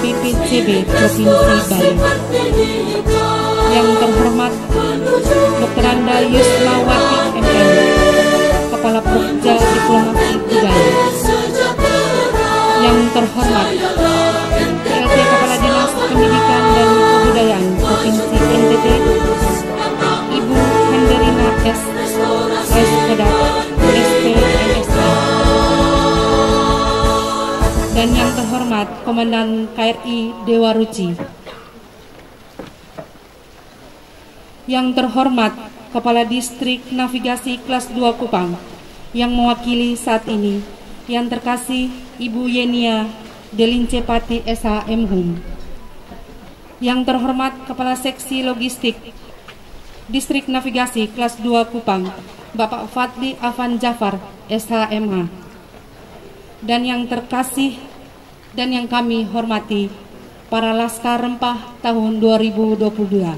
BPCB Provinsi Bali. Yang terhormat Dr. Anda Yusmawati MM, Kepala Pokja Diplomasi Budaya. Yang terhormat PLT Kepala Dinas Pendidikan dan Kebudayaan Provinsi NTT, Ibu Henderina S. Kodak, SP NSA. Dan yang terhormat Komandan KRI Dewa Ruci. Yang terhormat Kepala Distrik Navigasi Kelas 2 Kupang yang mewakili saat ini, yang terkasih Ibu Yenia Delincepati SH MHUM. Yang terhormat Kepala Seksi Logistik Distrik Navigasi Kelas 2 Kupang, Bapak Fadli Afan Jafar SHMH. Dan yang terkasih dan yang kami hormati para Laskar Rempah tahun 2022.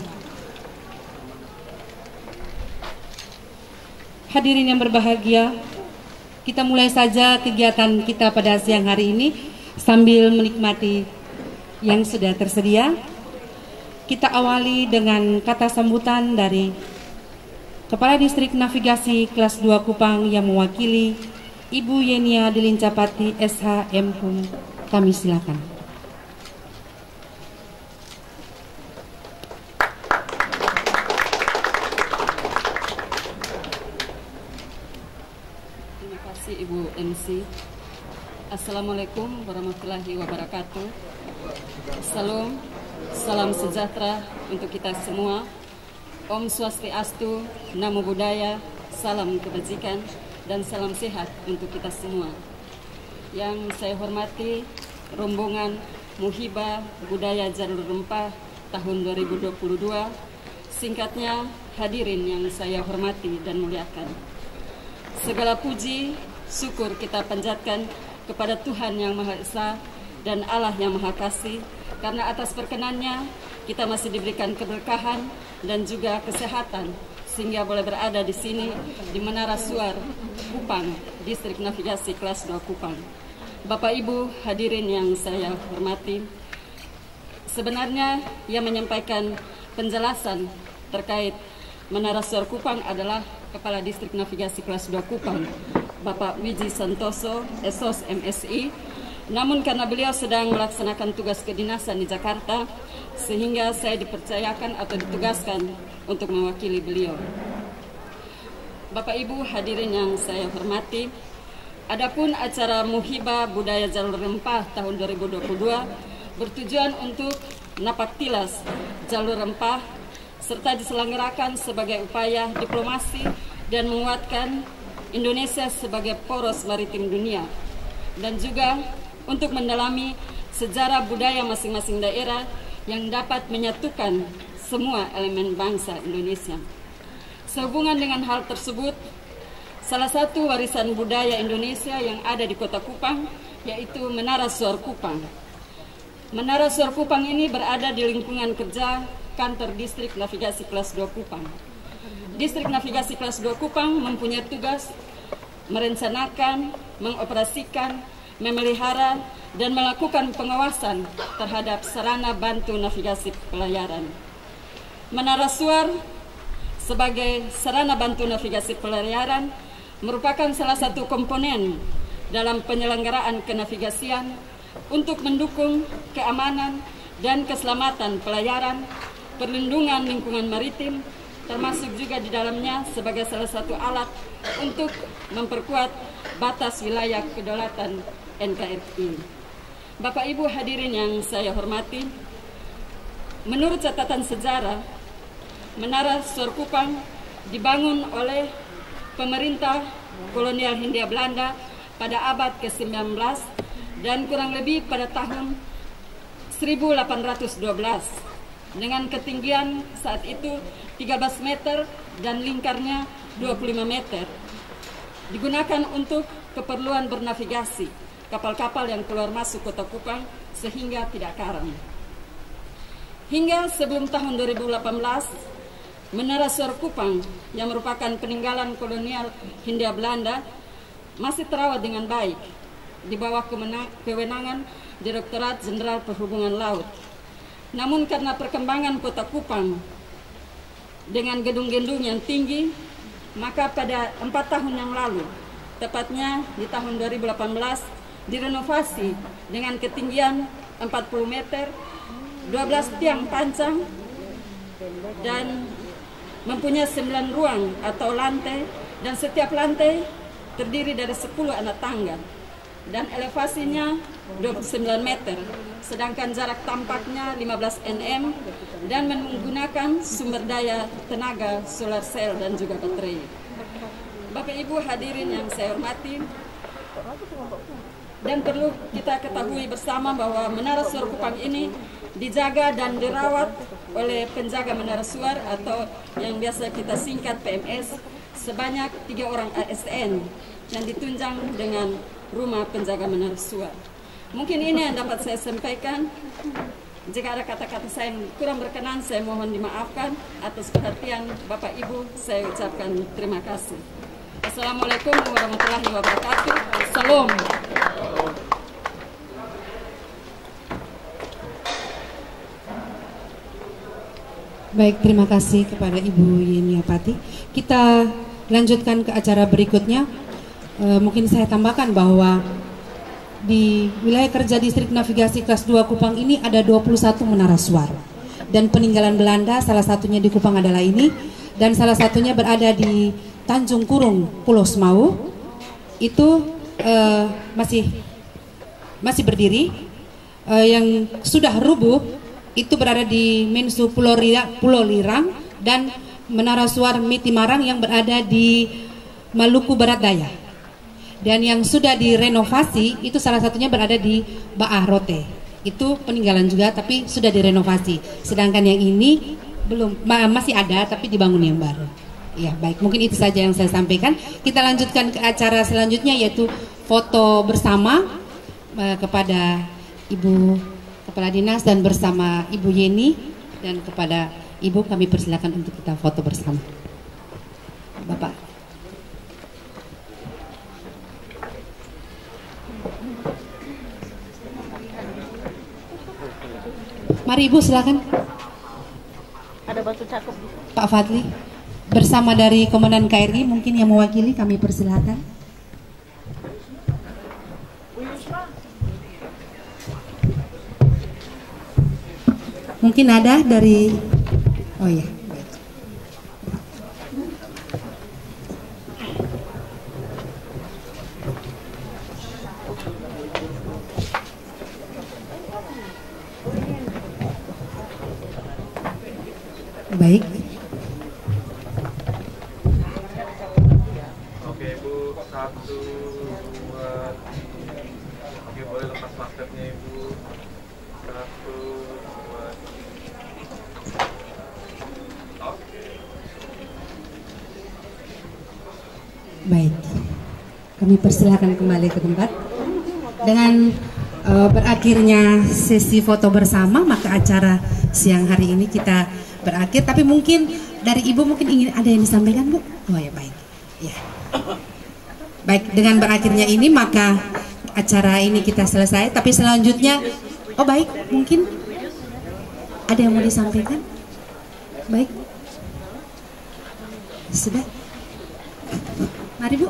Hadirin yang berbahagia, kita mulai saja kegiatan kita pada siang hari ini sambil menikmati yang sudah tersedia. Kita awali dengan kata sambutan dari Kepala Distrik Navigasi Kelas 2 Kupang yang mewakili Ibu Yenia Delincapati SH MHUM. Kami silakan. Terima kasih Ibu MC. Assalamualaikum warahmatullahi wabarakatuh. Salam sejahtera untuk kita semua. Om Swastiastu, Namo Buddhaya, salam kebajikan dan salam sehat untuk kita semua. Yang saya hormati rombongan Muhibah Budaya Jalur Rempah tahun 2022, singkatnya hadirin yang saya hormati dan muliakan. Segala puji, syukur kita panjatkan kepada Tuhan Yang Maha Esa dan Allah Yang Maha Kasih, karena atas perkenannya kita masih diberikan keberkahan dan juga kesehatan sehingga boleh berada di sini di Menara Suar Kupang, Distrik Navigasi Kelas 2 Kupang. Bapak Ibu hadirin yang saya hormati, sebenarnya yang menyampaikan penjelasan terkait Menara Suar Kupang adalah Kepala Distrik Navigasi Kelas 2 Kupang, Bapak Wiji Santoso, SOS MSI. Namun karena beliau sedang melaksanakan tugas kedinasan di Jakarta, sehingga saya dipercayakan atau ditugaskan untuk mewakili beliau. Bapak Ibu hadirin yang saya hormati, adapun acara Muhibah Budaya Jalur Rempah tahun 2022 bertujuan untuk napak tilas jalur rempah serta diselenggarakan sebagai upaya diplomasi dan menguatkan Indonesia sebagai poros maritim dunia, dan juga untuk mendalami sejarah budaya masing-masing daerah yang dapat menyatukan semua elemen bangsa Indonesia. Sehubungan dengan hal tersebut, salah satu warisan budaya Indonesia yang ada di Kota Kupang yaitu Menara Suar Kupang. Menara Suar Kupang ini berada di lingkungan kerja Kantor Distrik Navigasi Kelas 2 Kupang. Distrik Navigasi Kelas 2 Kupang mempunyai tugas merencanakan, mengoperasikan, memelihara, dan melakukan pengawasan terhadap sarana bantu navigasi pelayaran. Menara Suar sebagai sarana bantu navigasi pelayaran merupakan salah satu komponen dalam penyelenggaraan kenavigasian untuk mendukung keamanan dan keselamatan pelayaran, perlindungan lingkungan maritim, termasuk juga di dalamnya sebagai salah satu alat untuk memperkuat batas wilayah kedaulatan NKRI. Bapak Ibu hadirin yang saya hormati, menurut catatan sejarah, Menara Suar Kupang dibangun oleh pemerintah kolonial Hindia Belanda pada abad ke-19 dan kurang lebih pada tahun 1812 dengan ketinggian saat itu 13 meter dan lingkarnya 25 meter. Digunakan untuk keperluan bernavigasi kapal-kapal yang keluar masuk Kota Kupang sehingga tidak karam. Hingga sebelum tahun 2018, Menara Suar Kupang yang merupakan peninggalan kolonial Hindia Belanda masih terawat dengan baik di bawah kewenangan Direktorat Jenderal Perhubungan Laut. Namun karena perkembangan Kota Kupang dengan gedung-gedung yang tinggi, maka pada 4 tahun yang lalu, tepatnya di tahun 2018, direnovasi dengan ketinggian 40 meter, 12 tiang pancang, dan mempunyai 9 ruang atau lantai, dan setiap lantai terdiri dari 10 anak tangga, dan elevasinya 29 meter, sedangkan jarak tampaknya 15 nm, dan menggunakan sumber daya tenaga solar cell dan juga baterai. Bapak Ibu hadirin yang saya hormati, dan perlu kita ketahui bersama bahwa Menara Suar Kupang ini dijaga dan dirawat oleh penjaga Menara Suar atau yang biasa kita singkat PMS sebanyak 3 orang ASN yang ditunjang dengan Rumah Penjaga Menara Suar. Mungkin ini yang dapat saya sampaikan. Jika ada kata-kata saya yang kurang berkenan, saya mohon dimaafkan. Atas perhatian Bapak Ibu, saya ucapkan terima kasih. Assalamualaikum warahmatullahi wabarakatuh. Salam. Baik, terima kasih kepada Ibu Yeniapati. Kita lanjutkan ke acara berikutnya. Mungkin saya tambahkan bahwa di wilayah kerja Distrik Navigasi Kelas 2 Kupang ini ada 21 menara suar. Dan peninggalan Belanda salah satunya di Kupang adalah ini. Dan salah satunya berada di Tanjung Kurung, Pulau Semau. Itu masih berdiri. Yang sudah rubuh itu berada di Mensu Pulau Lirang dan Menara Suar Mitimarang yang berada di Maluku Barat Daya. Dan yang sudah direnovasi itu salah satunya berada di Baah Rote. Itu peninggalan juga tapi sudah direnovasi. Sedangkan yang ini belum, masih ada tapi dibangun yang baru. Ya, baik, mungkin itu saja yang saya sampaikan. Kita lanjutkan ke acara selanjutnya yaitu foto bersama kepada Ibu Kepala Dinas dan bersama Ibu Yeni, dan kepada Ibu kami persilakan untuk kita foto bersama. Bapak. Mari Ibu silakan. Ada batu cakep. Pak Fadli bersama dari Komandan KRI mungkin yang mewakili kami persilakan. Mungkin ada dari, oh ya. Baik. Oke Ibu, 1, 2, oke boleh lepas maskernya Ibu. 1, 2, oke. Baik, kami persilahkan kembali ke tempat. Dengan berakhirnya sesi foto bersama, maka acara siang hari ini kita berakhir. Tapi mungkin dari Ibu mungkin ingin ada yang disampaikan, Bu? Oh ya, baik. Ya. Baik, dengan berakhirnya ini maka acara ini kita selesai. Tapi selanjutnya, oh baik, mungkin ada yang mau disampaikan? Baik. Sudah. Mari Bu.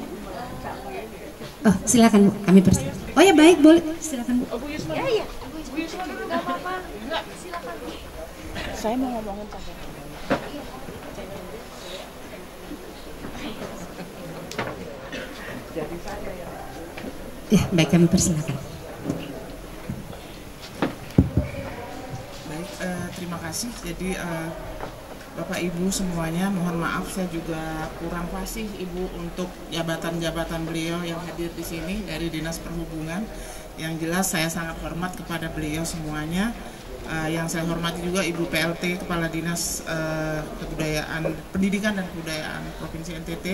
Oh silakan Bu, kami persilakan. Oh ya baik, boleh, silakan Bu. Iya. Enggak apa-apa. Enggak, silakan. Saya mau ngomongin saja. Ya baik, kami persilakan. Baik, terima kasih. Jadi Bapak Ibu semuanya, mohon maaf saya juga kurang fasih Ibu untuk jabatan-jabatan beliau yang hadir di sini dari Dinas Perhubungan. Yang jelas saya sangat hormat kepada beliau semuanya. Yang saya hormati juga Ibu PLT Kepala Dinas Kebudayaan, Pendidikan dan Kebudayaan Provinsi NTT.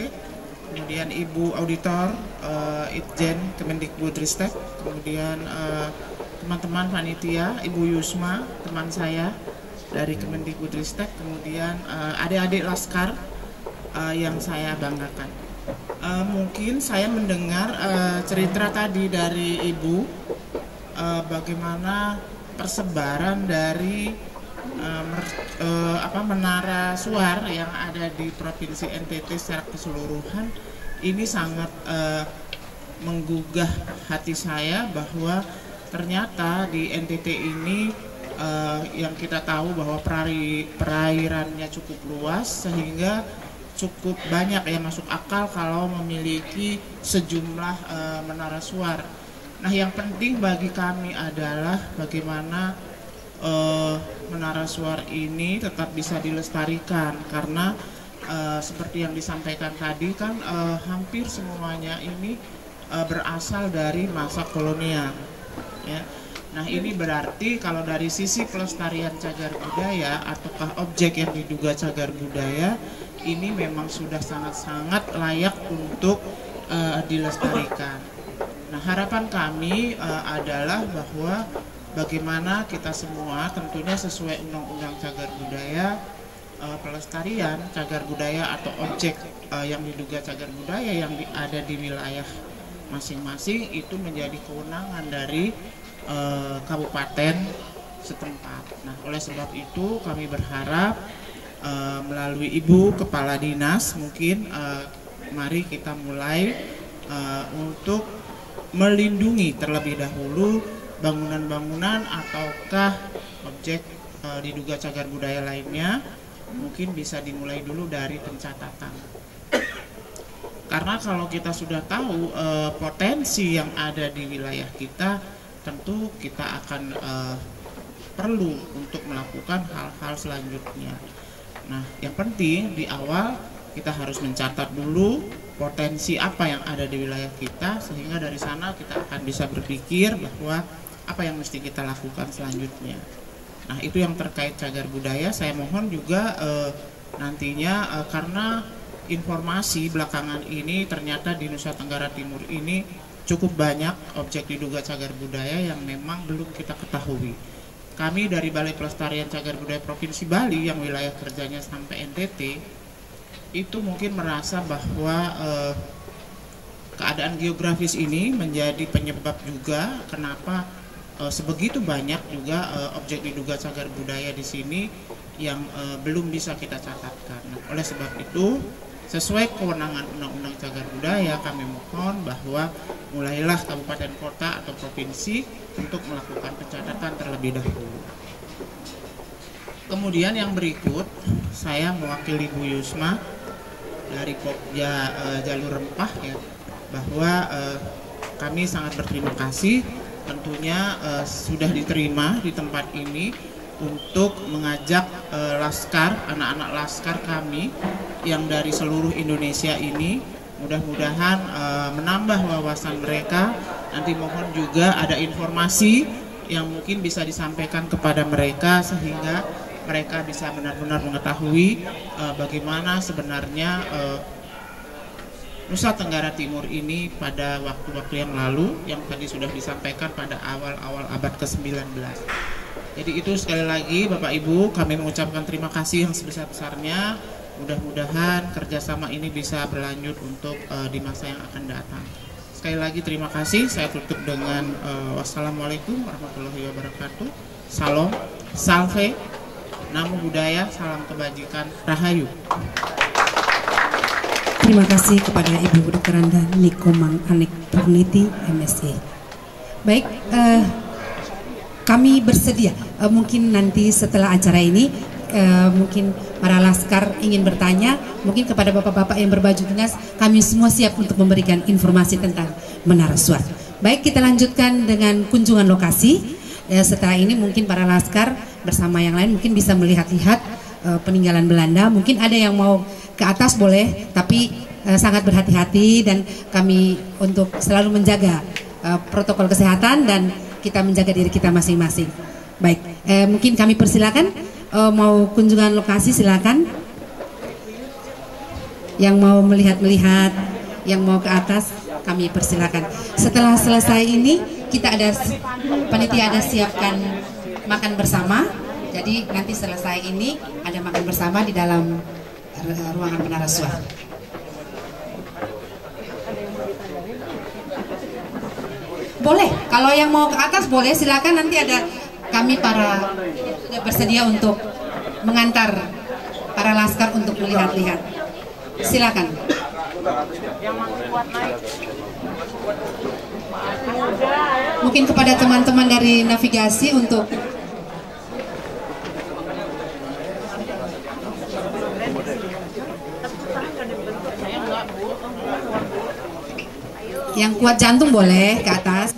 Kemudian Ibu Auditor Itjen Kemendikbudristek. Kemudian teman-teman panitia, Ibu Yusma, teman saya dari Kemendikbudristek, kemudian adik-adik Laskar yang saya banggakan. Mungkin saya mendengar cerita tadi dari Ibu bagaimana persebaran dari menara suar yang ada di Provinsi NTT secara keseluruhan. Ini sangat menggugah hati saya bahwa ternyata di NTT ini yang kita tahu bahwa perairannya cukup luas sehingga cukup banyak yang masuk akal kalau memiliki sejumlah menara suar. Nah, yang penting bagi kami adalah bagaimana menara suar ini tetap bisa dilestarikan karena seperti yang disampaikan tadi kan hampir semuanya ini berasal dari masa kolonial, ya. Nah, ini berarti kalau dari sisi pelestarian cagar budaya ataukah objek yang diduga cagar budaya ini memang sudah sangat-sangat layak untuk dilestarikan. Nah, harapan kami adalah bahwa bagaimana kita semua tentunya sesuai Undang-Undang Cagar Budaya, pelestarian cagar budaya atau objek yang diduga cagar budaya yang ada di wilayah masing-masing itu menjadi kewenangan dari kabupaten setempat. Nah, oleh sebab itu kami berharap melalui Ibu Kepala Dinas mungkin mari kita mulai untuk melindungi terlebih dahulu bangunan-bangunan ataukah objek diduga cagar budaya lainnya. Mungkin bisa dimulai dulu dari pencatatan. Karena kalau kita sudah tahu potensi yang ada di wilayah kita, tentu kita akan perlu untuk melakukan hal-hal selanjutnya. Nah, yang penting di awal kita harus mencatat dulu potensi apa yang ada di wilayah kita, sehingga dari sana kita akan bisa berpikir bahwa apa yang mesti kita lakukan selanjutnya. Nah, itu yang terkait cagar budaya. Saya mohon juga nantinya karena informasi belakangan ini ternyata di Nusa Tenggara Timur ini cukup banyak objek diduga cagar budaya yang memang belum kita ketahui. Kami dari Balai Pelestarian Cagar Budaya Provinsi Bali yang wilayah kerjanya sampai NTT itu mungkin merasa bahwa keadaan geografis ini menjadi penyebab juga kenapa sebegitu banyak juga objek diduga cagar budaya di sini yang belum bisa kita catatkan. Nah, oleh sebab itu Sesuai kewenangan Undang-Undang Cagar Budaya, kami mohon bahwa mulailah kabupaten kota atau provinsi untuk melakukan pencatatan terlebih dahulu. Kemudian yang berikut, saya mewakili Bu Yusma dari Pokja Jalur Rempah ya, bahwa kami sangat berterima kasih tentunya sudah diterima di tempat ini untuk mengajak laskar, anak-anak laskar kami yang dari seluruh Indonesia ini, mudah-mudahan menambah wawasan mereka. Nanti mohon juga ada informasi yang mungkin bisa disampaikan kepada mereka sehingga mereka bisa benar-benar mengetahui bagaimana sebenarnya Nusa Tenggara Timur ini pada waktu-waktu yang lalu yang tadi sudah disampaikan pada awal-awal abad ke-19. Jadi itu sekali lagi Bapak Ibu, kami mengucapkan terima kasih yang sebesar-besarnya. Mudah-mudahan kerjasama ini bisa berlanjut untuk di masa yang akan datang. Sekali lagi terima kasih. Saya tutup dengan wassalamualaikum warahmatullahi wabarakatuh. Salam, salve, namo budaya, salam kebajikan, rahayu. Terima kasih kepada Ibu Dr. Anda Nikomang Anik Purniti, MSc. Baik, kami bersedia. Mungkin nanti setelah acara ini, mungkin para laskar ingin bertanya, mungkin kepada bapak-bapak yang berbaju dinas, kami semua siap untuk memberikan informasi tentang Menara Suat. Baik, kita lanjutkan dengan kunjungan lokasi. Setelah ini mungkin para laskar bersama yang lain mungkin bisa melihat-lihat peninggalan Belanda. Mungkin ada yang mau ke atas boleh, tapi sangat berhati-hati dan kami untuk selalu menjaga protokol kesehatan dan kita menjaga diri kita masing-masing. Baik, mungkin kami persilakan mau kunjungan lokasi silakan. Yang mau melihat-melihat, yang mau ke atas kami persilakan. Setelah selesai ini kita ada panitia ada siapkan makan bersama. Jadi nanti selesai ini ada makan bersama di dalam ruangan Menara Suat. Boleh, kalau yang mau ke atas boleh silakan, nanti ada kami para sudah bersedia untuk mengantar para laskar untuk melihat-lihat. Silakan. Mungkin kepada teman-teman dari navigasi untuk yang kuat jantung boleh ke atas.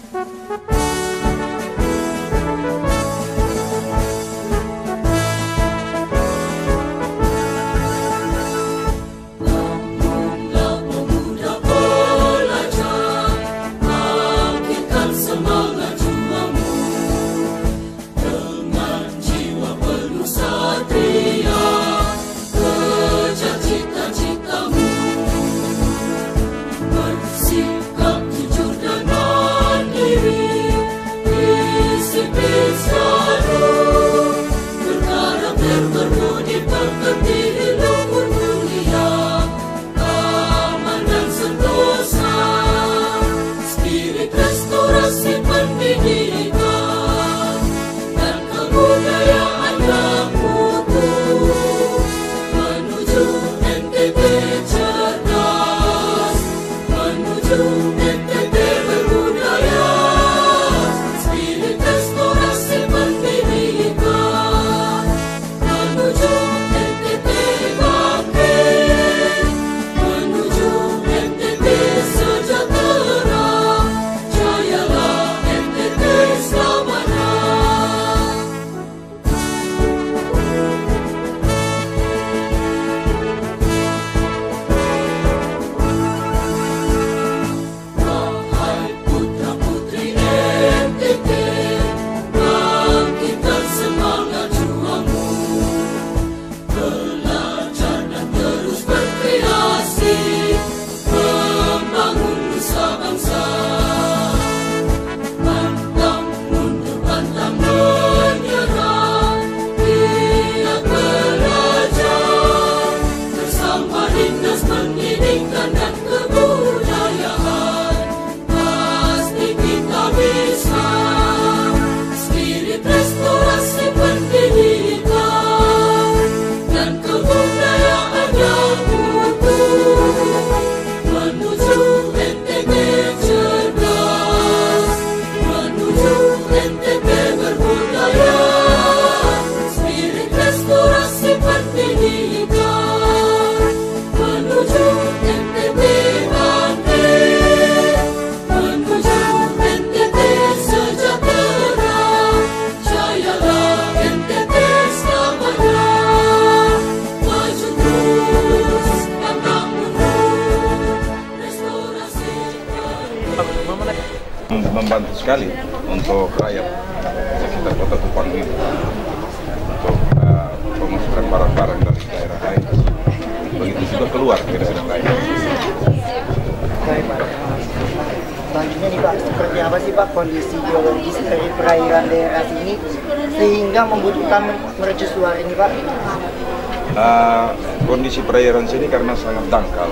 Jayalah Membantu sekali untuk rakyat sekitar Kota Kupang ini untuk pemasukan barang-barang dari daerah lain. Begitu juga keluar ke daerah lain. Baik, Pak. Selanjutnya nih Pak, seperti apa sih Pak kondisi geologis dari perairan daerah sini sehingga membutuhkan mercusuar ini Pak? Kondisi perairan sini karena sangat dangkal,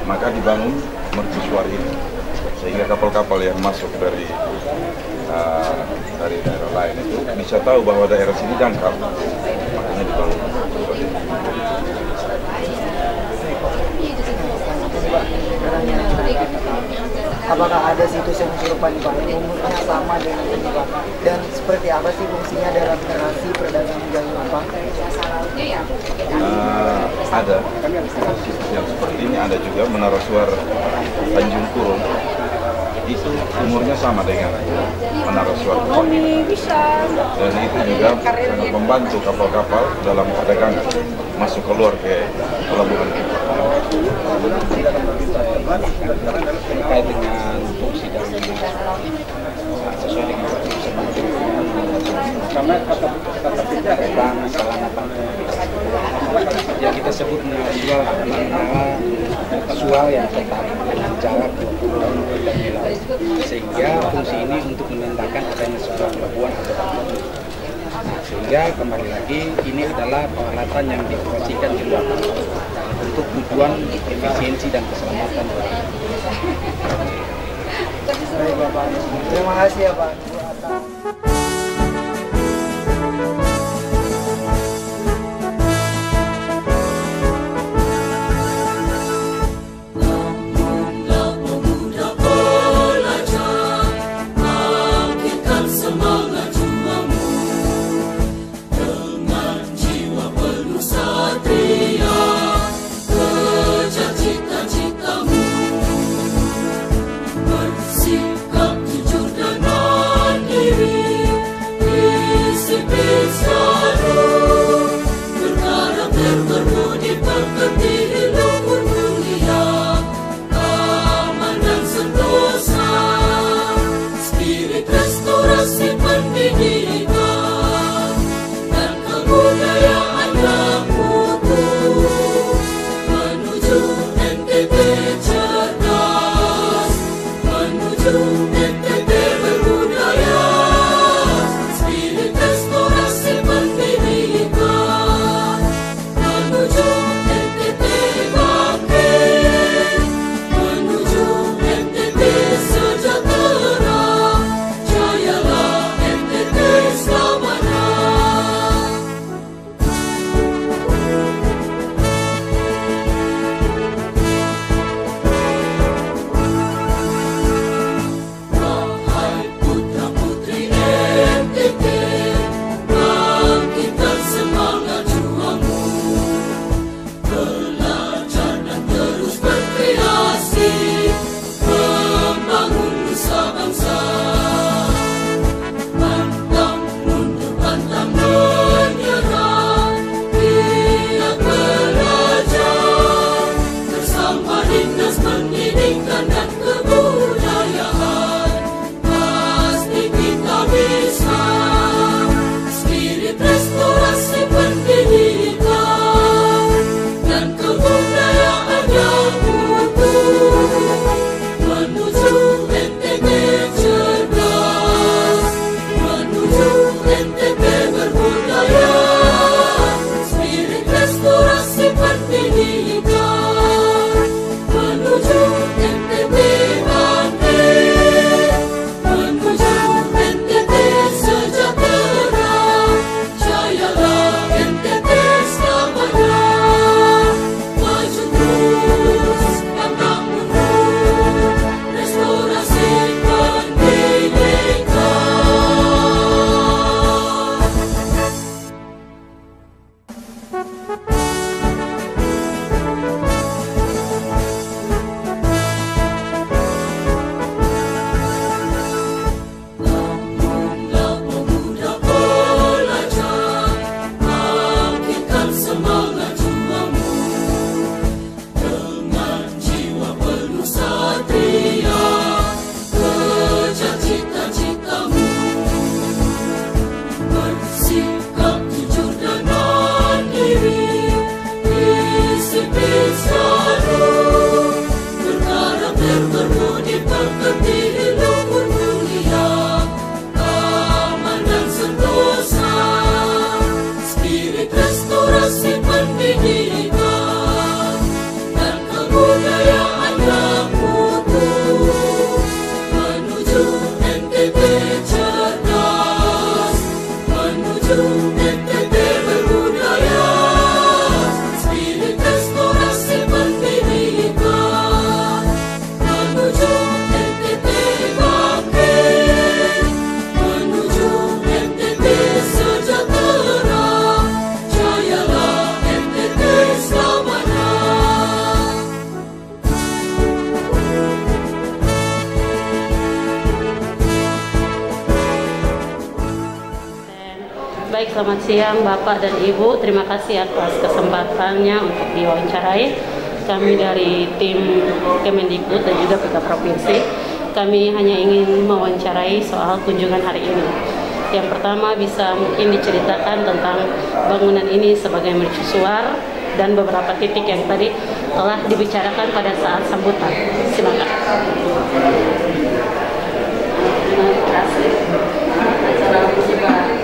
maka dibangun mercusuar ini sehingga kapal-kapal yang masuk dari daerah lain itu bisa tahu bahwa daerah sini dangkal, makanya dibangun mercusuar ini. Apakah ada situs yang serupa nih Pak, yang umurnya sama dengan ini Pak? Dan seperti apa sih fungsinya dalam operasi perdagangan jalur Pak? Ada situs yang seperti ini, ada juga Menara Suar Tanjung Kurung. Itu umurnya sama dengan Menara Suar Kupang. Dan itu juga sangat membantu kapal-kapal dalam perdagangan masuk keluar ke pelabuhan Kupang. Terkait dengan fungsi dan sesuai dengan karena kata kerja keselamatan yang kita sebut menjual sual yang tetap jarak 20 tahun sehingga fungsi ini untuk menandakan adanya sebuah pelabuhan atau pelabuhan. Nah, sehingga kembali lagi ini adalah peralatan yang dioperasikan di luar untuk tujuan efisiensi dan keselamatan. Baik Bapak, terima kasih ya Pak. Baik, selamat siang Bapak dan Ibu. Terima kasih atas kesempatannya untuk diwawancarai. Kami dari tim Kemendikbud dan juga PK Provinsi, kami hanya ingin mewawancarai soal kunjungan hari ini. Yang pertama, bisa mungkin diceritakan tentang bangunan ini sebagai mercusuar dan beberapa titik yang tadi telah dibicarakan pada saat sambutan. Silakan. Terima kasih. Acara musibah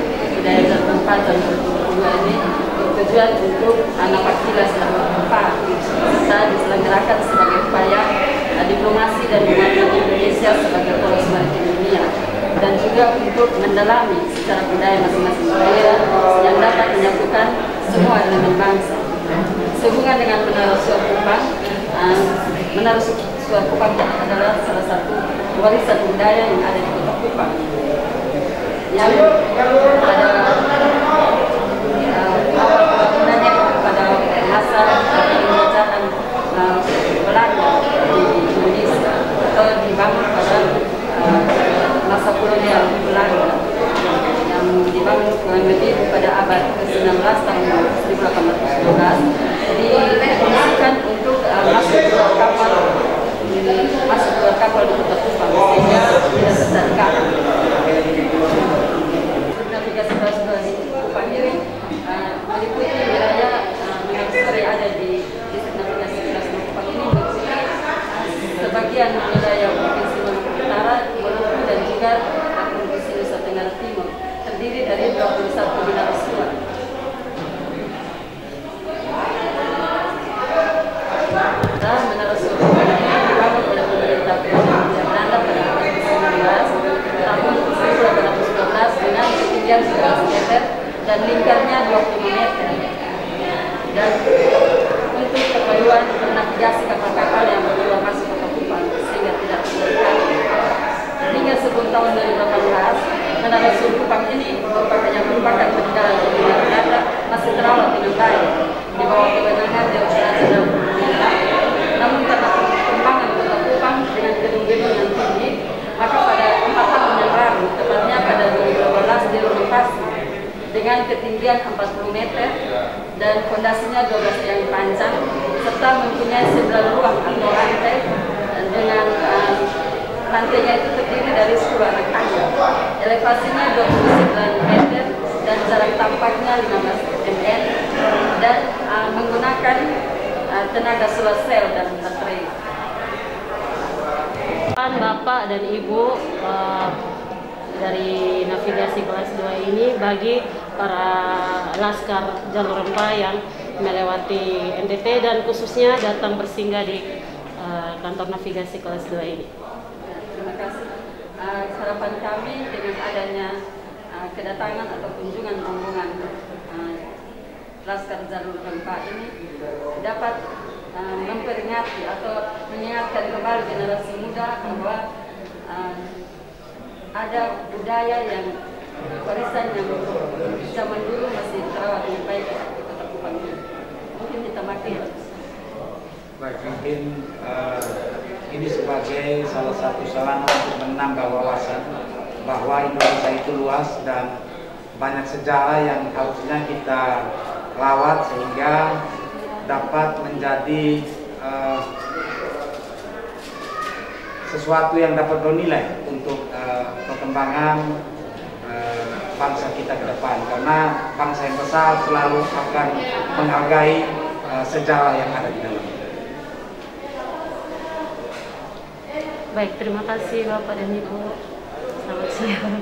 budaya setempat dan kedua ini bertujuan untuk anak Pakilas dan Pak bisa diselenggarakan sebagai upaya diplomasi dan menguatkan Indonesia sebagai poros maritim dunia, dan juga untuk mendalami secara budaya masing-masing daerah yang dapat menyatukan semua elemen bangsa. Sehubungan dengan Menara Suar Kupang, Menara Suar Kupang adalah salah satu warisan budaya yang ada di Kota Kupang, yang pada awal pembangunannya pada masa penjajahan Belanda di Indonesia, atau dibangun pada masa kolonial Belanda, yang dibangun kurang lebih pada abad ke-19 tahun 1812, difungsikan untuk masuk keluar kapal di Kota Kupang sehingga tidak terjadi. Navigasi kelas 2 di Kupang ini meliputi wilayah Menara yang ada di distrik navigasi kelas 2 Kupang ini, meliputi sebagian wilayah Provinsi Maluku Utara, Maluku, dan juga Provinsi Nusa Tenggara Timur, terdiri dari 21 menara suar. Menara Suar Kupang ini dibangun oleh pemerintah Belanda pada abad ke-19 tahun 1812 dengan ketinggian 11 meter dan lingkarnya 20 meter. Dan untuk keperluan navigasi kapal-kapal yang keluar masuk Kota Kupang sehingga tidak terlalu. Hingga sebelum tahun 2018, Menara Suar Kupang ini merupakan peninggalan kolonial Belanda masih terawat dengan baik di bawah kewenangan Raja Jenderal. Namun karena perkembangan Kota Kupang dengan gedung-gedung yang tinggi, maka pada 4 tahun yang lalu, tepatnya pada 2012, direnovasi dengan ketinggian 40 meter dan fondasinya 12 yang panjang, serta mempunyai 9 ruang atau lantai dengan lantainya itu terdiri dari 10 anak tangga. Elevasinya 29 meter dan jarak tampaknya 15 mm dan menggunakan tenaga solar cell dan baterai. Bapak dan Ibu dari navigasi kelas 2 ini bagi para laskar jalur rempah yang melewati NTT dan khususnya datang bersinggah di kantor navigasi kelas 2 ini. Terima kasih. Harapan kami dengan adanya kedatangan atau kunjungan rombongan laskar jalur rempah ini dapat memperingati atau mengingatkan kembali generasi muda bahwa ada budaya yang warisan yang zaman dulu masih terawat dengan baik di Kota Kupang. Mungkin kita makin. Baik, mungkin ini sebagai salah satu sarana untuk menambah wawasan bahwa Indonesia itu luas dan banyak sejarah yang harusnya kita lawat sehingga dapat menjadi sesuatu yang dapat bernilai untuk perkembangan bangsa kita ke depan, karena bangsa yang besar selalu akan menghargai sejarah yang ada di dalam. Baik, terima kasih Bapak dan Ibu. Selamat siang.